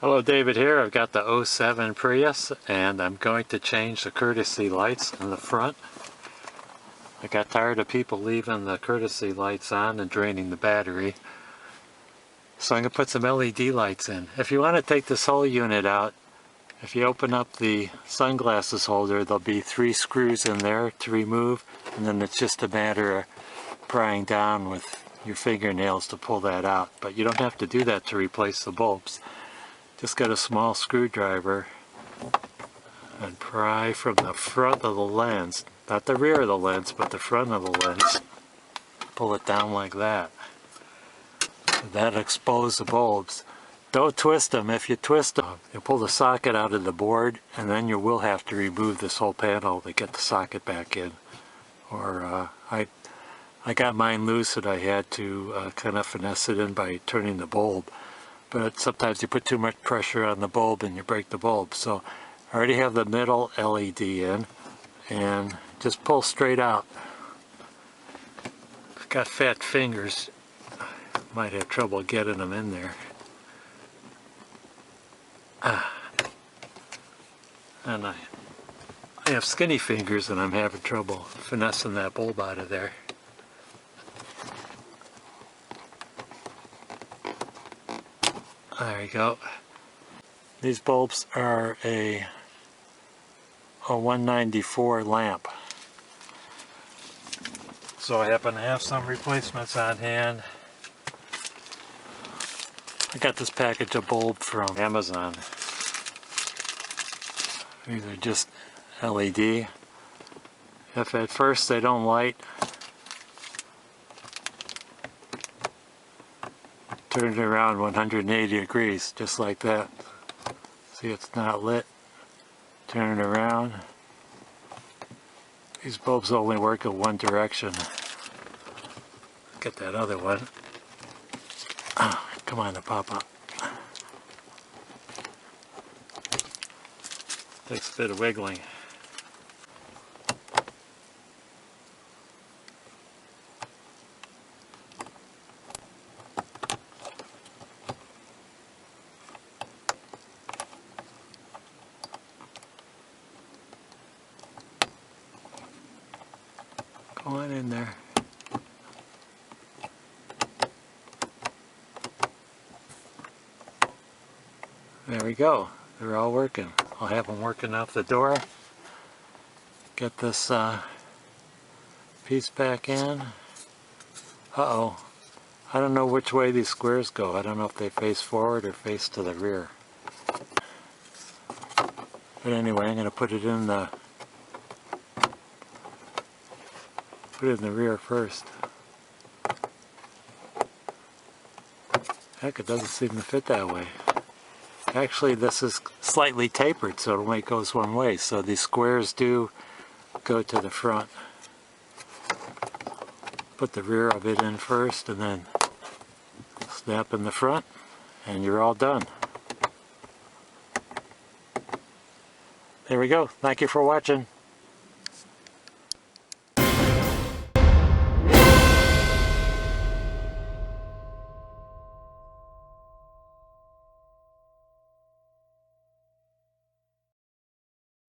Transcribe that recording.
Hello, David here. I've got the '07 Prius and I'm going to change the courtesy lights in the front. I got tired of people leaving the courtesy lights on and draining the battery. So I'm going to put some LED lights in. If you want to take this whole unit out, if you open up the sunglasses holder, there'll be 3 screws in there to remove, and then it's just a matter of prying down with your fingernails to pull that out. But you don't have to do that to replace the bulbs. Just get a small screwdriver and pry from the front of the lens, not the rear of the lens, but the front of the lens. Pull it down like that. That'll expose the bulbs. Don't twist them. If you twist them, you'll pull the socket out of the board, and then you will have to remove this whole panel to get the socket back in. Or I got mine loose and I had to kind of finesse it in by turning the bulb. But sometimes you put too much pressure on the bulb and you break the bulb. So I already have the middle LED in, and just pull straight out. I've got fat fingers, might have trouble getting them in there. And I have skinny fingers and I'm having trouble finessing that bulb out of there. There you go. These bulbs are a 194 lamp. So I happen to have some replacements on hand. I got this package of bulb from Amazon. These are just LED. If at first they don't light, turn it around 180 degrees, just like that. See, it's not lit. Turn it around. These bulbs only work in one direction. Get that other one. Oh, come on, to pop up. Takes a bit of wiggling. Go on in there. There we go. They're all working. I'll have them working out the door. Get this piece back in. Uh-oh. I don't know which way these squares go. I don't know if they face forward or face to the rear. But anyway, I'm going to put it in the rear first. Heck, it doesn't seem to fit that way. Actually, this is slightly tapered, so it only goes one way. So these squares do go to the front. Put the rear of it in first, and then snap in the front, and you're all done. There we go. Thank you for watching.